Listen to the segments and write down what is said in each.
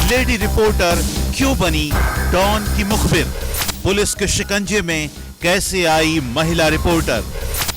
Lady reporter क्यों बनी don की मुखबिर? पुलिस के शिकंजे में कैसे आई महिला रिपोर्टर?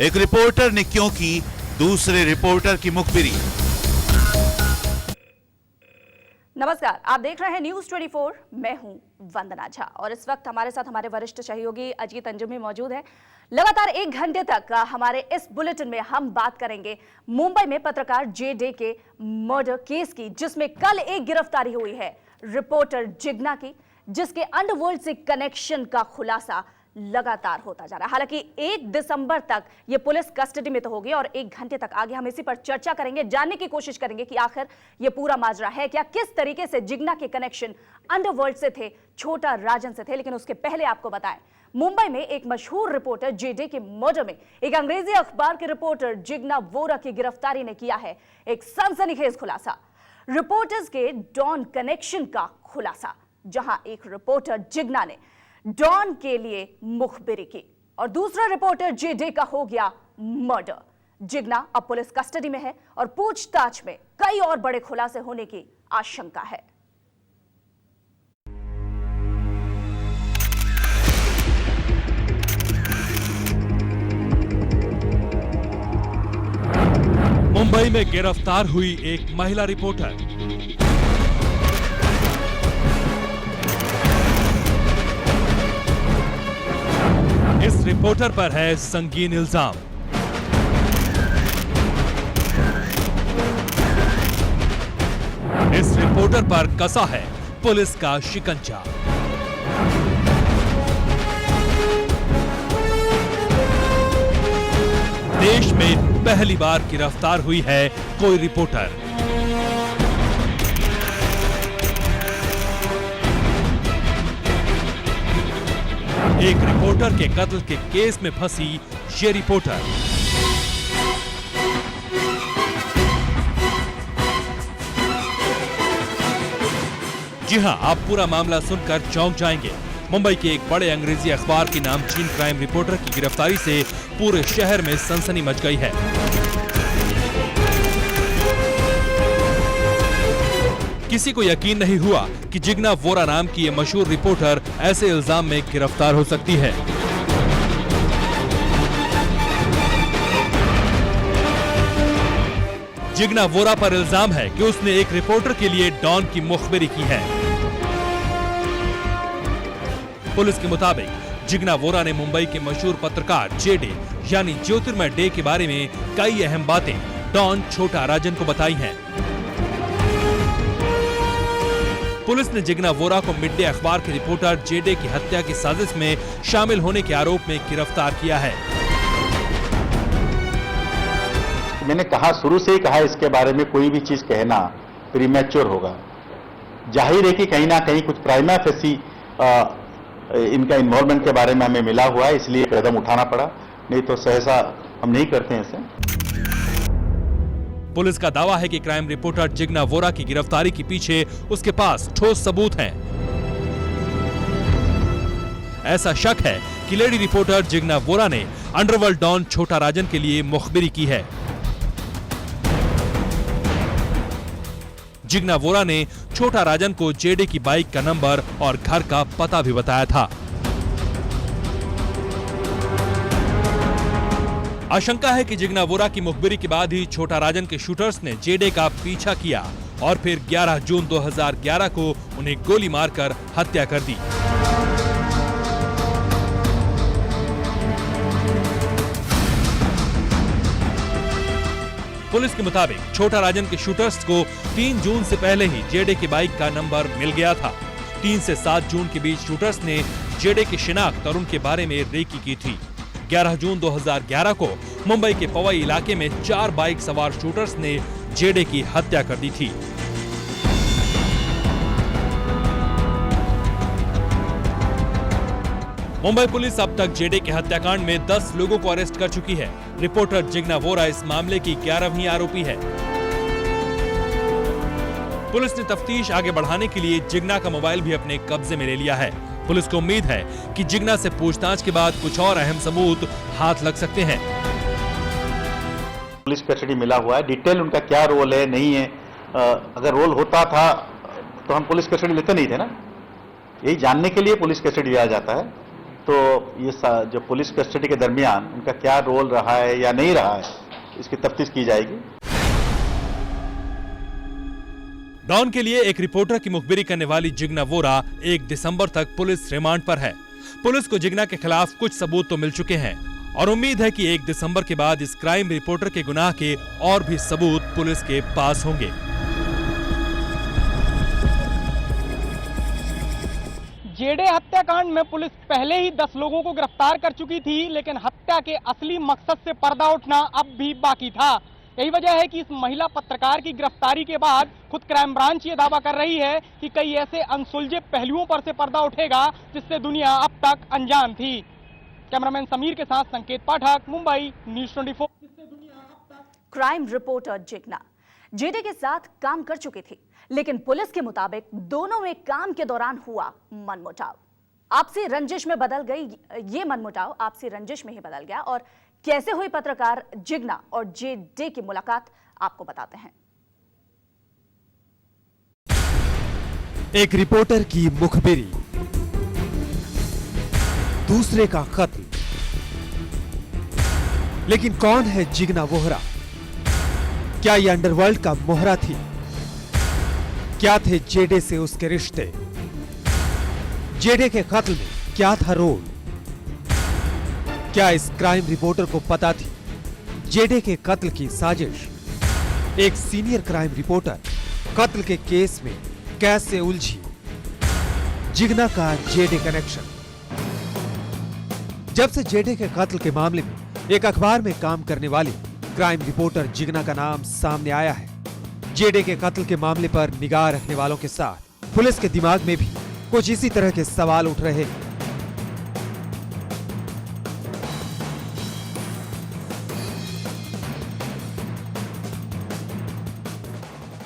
एक रिपोर्टर ने क्यों की दूसरे रिपोर्टर की मुखबिरी? नमस्कार, आप देख रहे हैं न्यूज 24। मैं हूं वंदना झा और इस वक्त हमारे साथ हमारे वरिष्ठ सहयोगी अजीत अंजुमी मौजूद है। लगातार 1 घंटे तक हमारे इस बुलेटिन में हम बात करेंगे मुंबई में पत्रकार जे.डे के मर्डर केस की, जिसमें कल एक गिरफ्तारी हुई है रिपोर्टर जिग्ना की, जिसके अंडरवर्ल्ड से कनेक्शन का खुलासा लगातार होता जा रहा है। हालांकि 1 दिसंबर तक ये पुलिस कस्टडी में तो होगी और 1 घंटे तक आगे हम इसी पर चर्चा करेंगे, जानने की कोशिश करेंगे कि आखिर ये पूरा माजरा है क्या, किस तरीके से जिग्ना के कनेक्शन अंडरवर्ल्ड से थे, छोटा राजन से थे। लेकिन उसके पहले आपको बताएं, मुंबई में एक मशहूर रिपोर्टर जे.डे के मर्डर में एक अंग्रेजी अखबार के रिपोर्टर जिग्ना वोरा की गिरफ्तारी ने किया है एक सनसनीखेज खुलासा, रिपोर्टर्स के डॉन कनेक्शन का खुलासा, जहां एक रिपोर्टर जिग्ना ने डॉन के लिए मुखबिरी की और दूसरा रिपोर्टर जे.डे का हो गया मर्डर। जिग्ना अब पुलिस कस्टडी में है और पूछताछ में कई और बड़े खुलासे होने की आशंका है। मुंबई में गिरफ्तार हुई एक महिला रिपोर्टर। इस रिपोर्टर पर है संगीन इल्जाम। इस रिपोर्टर पर कसा है पुलिस का शिकंजा। देश में पहली बार गिरफ्तार हुई है कोई रिपोर्टर। एक रिपोर्टर के कत्ल के केस में फंसी ये रिपोर्टर। जी हां, आप पूरा मामला सुनकर चौंक जाएंगे। मुंबई के एक बड़े अंग्रेजी अखबार की नामचीन क्राइम रिपोर्टर की गिरफ्तारी से पूरे शहर में सनसनी मच गई है। किसी को यकीन नहीं हुआ कि जिग्ना वोरा नाम की ये मशहूर रिपोर्टर ऐसे इल्जाम में गिरफ्तार हो सकती है। जिग्ना वोरा पर इल्जाम है कि उसने एक रिपोर्टर के लिए डॉन की मुखबिरी की है। पुलिस के मुताबिक जिग्ना वोरा ने मुंबई के मशहूर पत्रकार जे.डे यानी ज्योतिर्मय डे के बारे में कई अहम बातें डॉन छोटा राजन को बताई हैं। पुलिस ने जिग्ना वोरा को मिड डे अखबार के रिपोर्टर जे.डे की हत्या की साजिश में शामिल होने के आरोप में गिरफ्तार किया है। मैंने कहा, शुरू से ही कहा, इसके बारे में कोई भी चीज कहना प्रीमैच्योर होगा। जाहिर है कि कहीं ना कहीं कुछ प्राइमा फेसी इनका इन्वॉल्वमेंट के बारे में हमें मिला हुआ है, इसलिए कदम उठाना पड़ा, नहीं तो सहसा हम नहीं करते हैं ऐसे। पुलिस का दावा है कि क्राइम रिपोर्टर जिग्ना वोरा की गिरफ्तारी के पीछे उसके पास ठोस सबूत हैं। ऐसा शक है कि लेडी रिपोर्टर जिग्ना वोरा ने अंडरवर्ल्ड डॉन छोटा राजन के लिए मुखबिरी की है। जिग्ना वोरा ने छोटा राजन को जे.डे की बाइक का नंबर और घर का पता भी बताया था। आशंका है कि जिग्ना वोरा की मुखबिरी के बाद ही छोटा राजन के शूटर्स ने जे.डे का पीछा किया और फिर 11 जून 2011 को उन्हें गोली मारकर हत्या कर दी। पुलिस के मुताबिक छोटा राजन के शूटर्स को 3 जून से पहले ही जे.डे की बाइक का नंबर मिल गया था। 3 से 7 जून के बीच शूटर्स ने जे.डे की शिनाख्त और उनके बारे में रेकी की थी। 11 जून 2011 को मुंबई के पवई इलाके में 4 बाइक सवार शूटर्स ने जे.डे की हत्या कर दी थी। मुंबई पुलिस अब तक जे.डे के हत्याकांड में 10 लोगों को अरेस्ट कर चुकी है। रिपोर्टर जिग्ना वोरा इस मामले की 11वीं आरोपी है। पुलिस ने तफ्तीश आगे बढ़ाने के लिए जिग्ना का मोबाइल भी अपने कब्जे में ले लिया है। पुलिस को उम्मीद है कि जिग्ना से पूछताछ के बाद कुछ और अहम सबूत हाथ लग सकते हैं। पुलिस कस्टडी मिला हुआ है, डिटेल उनका क्या रोल है नहीं है, अगर रोल होता था तो हम पुलिस कस्टडी लेते नहीं थे ना। यही जानने के लिए पुलिस कस्टडी लिया जाता है। तो ये जो पुलिस कस्टडी के दरमियान उनका क्या रोल रहा है या नहीं रहा है, इसकी तफ्तीश की जाएगी। डॉन के लिए एक रिपोर्टर की मुखबिरी करने वाली जिग्ना वोरा 1 दिसंबर तक पुलिस रिमांड पर है। पुलिस को जिग्ना के खिलाफ कुछ सबूत तो मिल चुके हैं और उम्मीद है कि 1 दिसंबर के बाद इस क्राइम रिपोर्टर के गुनाह के और भी सबूत पुलिस के पास होंगे। जेडे हत्याकांड में पुलिस पहले ही 10 लोगों को गिरफ्तार कर चुकी थी, लेकिन हत्या के असली मकसद से पर्दा उठना अब भी बाकी था। यही वजह है कि इस महिला पत्रकार की गिरफ्तारी के बाद खुद क्राइम ब्रांच ये दावा कर रही है कि कई ऐसे अनसुलझे पहलुओं पर से पर्दा उठेगा जिससे दुनिया अब तक अनजान थी। कैमरामैन समीर के साथ Sanket Pathak, Mumbai, news 24। Crime reporter Jigna Jede के साथ काम कर चुकी थी, लेकिन पुलिस के मुताबिक दोनों में काम के दौरान हुआ मनमुटाव। आपसी रंजिश में बदल गई ये मनमुटाव आपसी रंजिश में ही बदल गया। और कैसे हुई पत्रकार जिग्ना और जेडे की मुलाकात, आपको बताते हैं। एक रिपोर्टर की मुखबिरी, दूसरे का कत्ल। लेकिन कौन है जिग्ना वोहरा? क्या ये अंडरवर्ल्ड का मोहरा थी? क्या थे जेडे से उसके रिश्ते? जेडे के कत्ल में क्या था रोल? क्या इस क्राइम रिपोर्टर को पता थी जेडे के कत्ल की साजिश? एक सीनियर क्राइम रिपोर्टर कत्ल के केस में कैसे उलझी? जिग्ना का जेडे कनेक्शन। जब से जेडे के कत्ल के मामले में एक अखबार में काम करने वाली क्राइम रिपोर्टर जिग्ना का नाम सामने आया है, जेडे के कत्ल के मामले पर निगाह रखने वालों के साथ पुलिस के दिमाग में भी कुछ इसी तरह के सवाल उठ रहे हैं।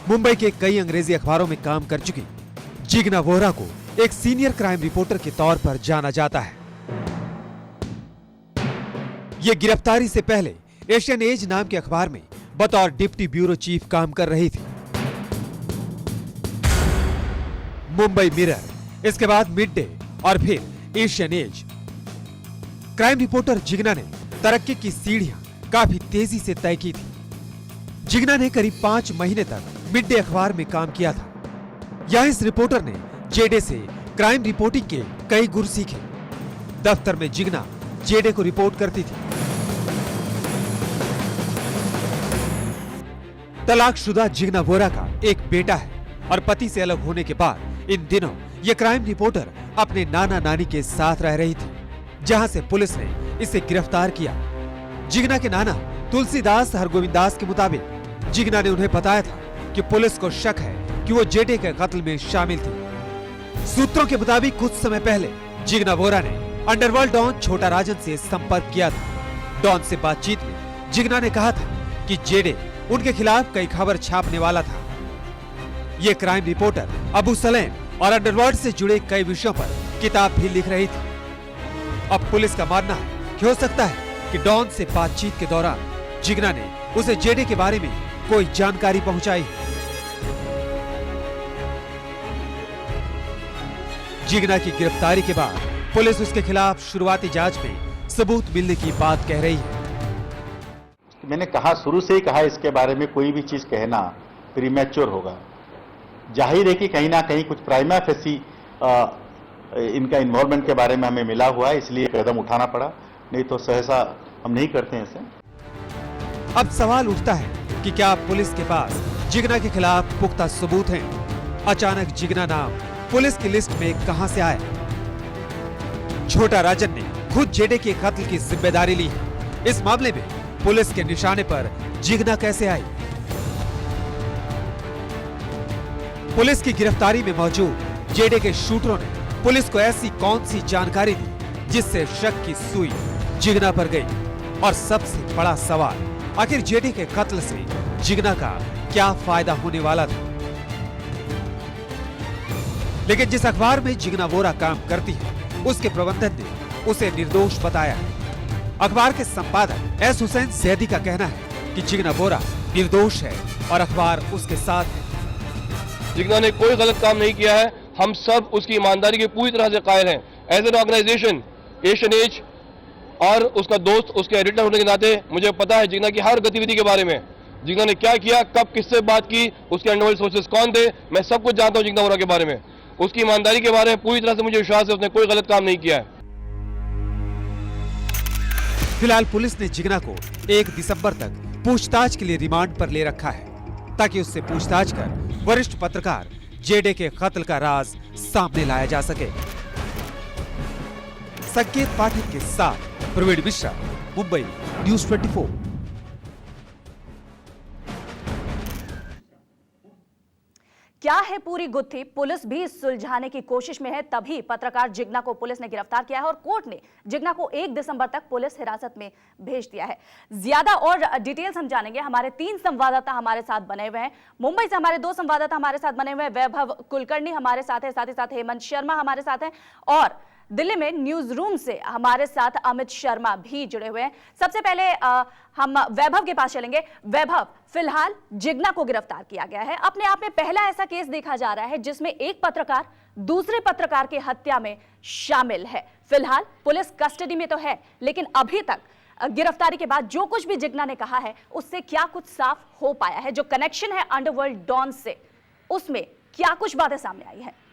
मुंबई के कई अंग्रेजी अखबारों में काम कर चुकी जिग्ना वोहरा को एक सीनियर क्राइम रिपोर्टर के तौर पर जाना जाता है। ये गिरफ्तारी से पहले एशियन एज नाम के अखबार में बतौर डिप्टी ब्यूरो चीफ काम कर रही थी। मुंबई मिरर, इसके बाद मिड डे और फिर Asian Age. Crime reporter Jigna ने तरक्की की सीढ़ियां काफी तेजी से तय की थी। जिग्ना ने करीब 5 महीने तक मिड डे अखबार में काम किया था। यहां इस रिपोर्टर ने जेडे से क्राइम रिपोर्टिंग के कई गुर सीखे। दफ्तर में जिग्ना जेडे को रिपोर्ट करती थी। तलाकशुदा जिग्ना वोहरा का एक बेटा है और पति से अलग होने के बाद इन दिनों ये क्राइम रिपोर्टर अपने नाना नानी के साथ रह रही थी, जहां से पुलिस ने इसे गिरफ्तार किया। जिग्ना के नाना तुलसीदास हरगोविंदास के मुताबिक जिग्ना ने उन्हें बताया था कि पुलिस को शक है कि वो जेडे के कत्ल में शामिल थी। सूत्रों के मुताबिक कुछ समय पहले जिग्ना वोहरा ने अंडरवर्ल्ड डॉन छोटा राजन से संपर्क किया था। डॉन से बातचीत में जिग्ना ने कहा था कि जेडे उनके खिलाफ कई खबर छापने वाला था। ये क्राइम रिपोर्टर अबू सलेम और अंडरवर्ल्ड से जुड़े कई विषयों पर किताब भी लिख रही थी। अब पुलिस का मानना है कि हो सकता है कि डॉन से बातचीत के दौरान जिग्ना ने उसे जेडे के बारे में कोई जानकारी पहुंचाई। जिग्ना की गिरफ्तारी के बाद पुलिस उसके खिलाफ शुरुआती जांच में सबूत मिलने की बात कह रही है। मैंने कहा, शुरू से ही कहा, इसके बारे में कोई भी चीज कहना प्रीमैच्योर होगा। जाहिर है कि कहीं ना कहीं कुछ प्राइमा फेसी इनका इन्वॉल्वमेंट के बारे में हमें मिला हुआ है, इसलिए कदम उठाना पड़ा, नहीं तो सहसा हम नहीं करते हैं ऐसे। अब सवाल उठता है कि क्या पुलिस के पास जिग्ना के खिलाफ पुख्ता सबूत हैं? अचानक जिग्ना नाम पुलिस की लिस्ट में कहां से आया? छोटा राजन ने खुद जेडे के कत्ल की जिम्मेदारी ली है। इस मामले में पुलिस के निशाने पर जिग्ना कैसे आई? पुलिस की गिरफ्तारी में मौजूद जेडे के शूटरों ने पुलिस को ऐसी कौन सी जानकारी दी जिससे शक की सुई जिग्ना पर गई? और सबसे बड़ा सवाल, आखिर जेडे के कत्ल से जिग्ना का क्या फायदा होने वाला था? लेकिन जिस अखबार में जिग्ना वोहरा काम करती है, उसके प्रबंधन ने उसे निर्दोष बताया है। अखबार के संपादक एस हुसैन जैदी का कहना है कि जिग्ना वोहरा निर्दोष है और अखबार उसके साथ है। जिग्ना ने कोई गलत काम नहीं किया है। हम सब उसकी ईमानदारी के पूरी तरह से कायल हैं। As an organisation Asian Age और उसका दोस्त, उसके एडिटर होने के नाते मुझे पता है जिग्ना की हर गतिविधि के बारे में, जिग्ना ने क्या किया, कब किससे बात की, उसके अंडरवर्ल्ड सोर्सेस कौन थे, मैं सब कुछ जानता हूं जिग्ना वोरा के बारे में। उसकी ईमानदारी के बारे में पूरी तरह से मुझे विश्वास है, उसने कोई गलत काम नहीं किया है। फिलहाल पुलिस ने जिग्ना को 1 दिसंबर तक पूछताछ के लिए रिमांड पर ले रखा है ताकि उससे पूछताछ कर वरिष्ठ पत्रकार जेडे के कत्ल का राज सामने लाया जा सके। संकेत पाठक के साथ प्रवीण मिश्रा, मुंबई, न्यूज़ 24। क्या है पूरी गुत्थी? पुलिस भी सुलझाने की कोशिश में है, तभी पत्रकार जिग्ना को पुलिस ने गिरफ्तार किया है और कोर्ट ने जिग्ना को 1 दिसंबर तक पुलिस हिरासत में भेज दिया है। ज्यादा और डिटेल्स हम जानेंगे, हमारे 3 संवाददाता हमारे साथ बने हुए हैं। मुंबई से हमारे 2 संवाददाता हमारे साथ बने हुए हैं। वैभव कुलकर्णी हमारे साथ है, साथ ही साथ हेमंत शर्मा हमारे साथ है, और दिल्ली में न्यूज रूम से हमारे साथ अमित शर्मा भी जुड़े हुए हैं। सबसे पहले हम वैभव के पास चलेंगे। वैभव, फिलहाल जिग्ना को गिरफ्तार किया गया है। अपने आप में पहला ऐसा केस देखा जा रहा है जिसमें एक पत्रकार दूसरे पत्रकार की हत्या में शामिल है। फिलहाल पुलिस कस्टडी में तो है, लेकिन अभी तक गिरफ्तारी के बाद जो कुछ भी जिग्ना ने कहा है उससे क्या कुछ साफ हो पाया है? जो कनेक्शन है अंडरवर्ल्ड डॉन से, उसमें क्या कुछ बातें सामने आई है?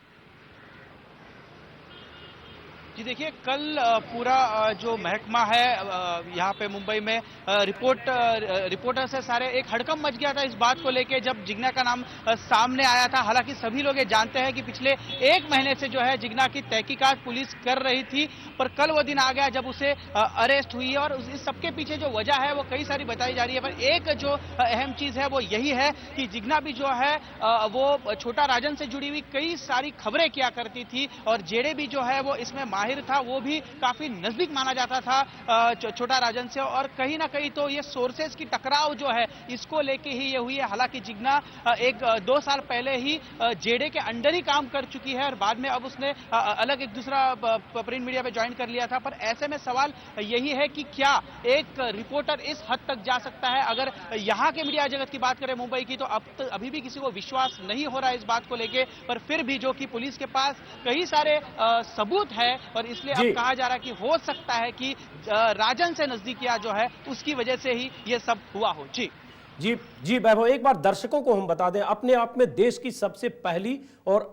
जी देखिए, कल पूरा जो महकमा है यहाँ पे मुंबई में रिपोर्टर से सारे एक हड़कंप मच गया था इस बात को लेके जब जिग्ना का नाम सामने आया था। हालांकि सभी लोग ये जानते हैं कि पिछले 1 महीने से जो है जिग्ना की तहकीकात पुलिस कर रही थी, पर कल वो दिन आ गया जब उसे अरेस्ट हुई और इस सबके पीछे जो वजह है वो कई सारी बताई जा रही है। पर एक जो अहम चीज है वो यही है कि जिग्ना भी जो है वो छोटा राजन से जुड़ी हुई कई सारी खबरें किया करती थी और जेडे भी जो है वो इसमें माहिर था, वो भी काफी नजदीक माना जाता था छोटा राजन से, और कहीं ना कहीं तो ये सोर्सेस की टकराव जो है इसको लेके ही ये हुई है। हालांकि जिग्ना 1-2 साल पहले ही जेडे के अंडर ही काम कर चुकी है और बाद में अब उसने अलग एक दूसरा प्रिंट मीडिया पे ज्वाइन कर लिया था। पर ऐसे में सवाल यही है कि क्या एक रिपोर्टर इस हद तक जा सकता है? अगर यहाँ के मीडिया जगत की बात करें मुंबई की, तो अब अभी भी किसी को विश्वास नहीं हो रहा है इस बात को लेके, पर फिर भी जो कि पुलिस के पास कई सारे सबूत है और इसलिए अब कहा जा रहा है कि हो सकता है कि राजन से नजदीकियां जो है उसकी वजह से ही ये सब हुआ हो। जी वैभव, एक बार दर्शकों को हम बता दें, अपने आप में देश की सबसे पहली और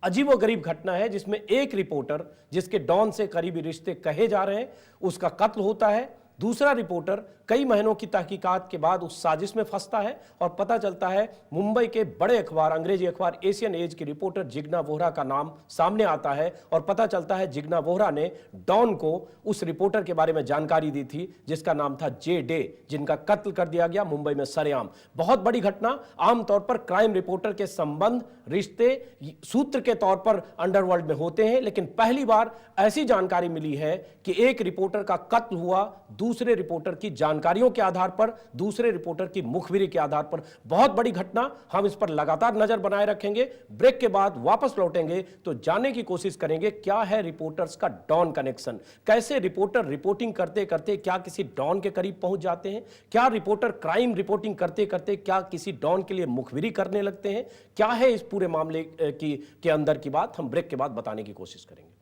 अजीबोगरीब घटना है जिसमें एक रिपोर्टर जिसके डॉन से करीबी रिश्ते कहे जा रहे हैं उसका कत्ल होता है। दूसरा रिपोर्टर कई महीनों की तहकीकात के बाद उस साजिश में फंसता है और पता चलता है मुंबई के बड़े अखबार, अंग्रेजी अखबार एशियन एज की रिपोर्टर जिग्ना वोहरा का नाम सामने आता है और पता चलता है जिग्ना वोहरा ने डॉन को उस रिपोर्टर के बारे में जानकारी दी थी जिसका नाम था जेडे, जिनका कत्ल कर दिया गया मुंबई में सरेआम। बहुत बड़ी घटना। आमतौर पर क्राइम रिपोर्टर के संबंध, रिश्ते सूत्र के तौर पर अंडरवर्ल्ड में होते हैं, लेकिन पहली बार ऐसी जानकारी मिली है कि एक रिपोर्टर का कत्ल हुआ दूसरे रिपोर्टर की जानकारियों के आधार पर, दूसरे रिपोर्टर की मुखबिरी के आधार पर। बहुत बड़ी घटना। हम इस पर लगातार नजर बनाए रखेंगे। ब्रेक के बाद वापस लौटेंगे तो जानने की कोशिश करेंगे क्या है रिपोर्टर्स का डॉन कनेक्शन, कैसे रिपोर्टर रिपोर्टिंग करते करते क्या किसी डॉन के करीब पहुंच जाते हैं, क्या रिपोर्टर क्राइम रिपोर्टिंग करते करते क्या किसी डॉन के लिए मुखबिरी करने लगते हैं, क्या है इस पूरे मामले के अंदर की बात, हम ब्रेक के बाद बताने की कोशिश करेंगे।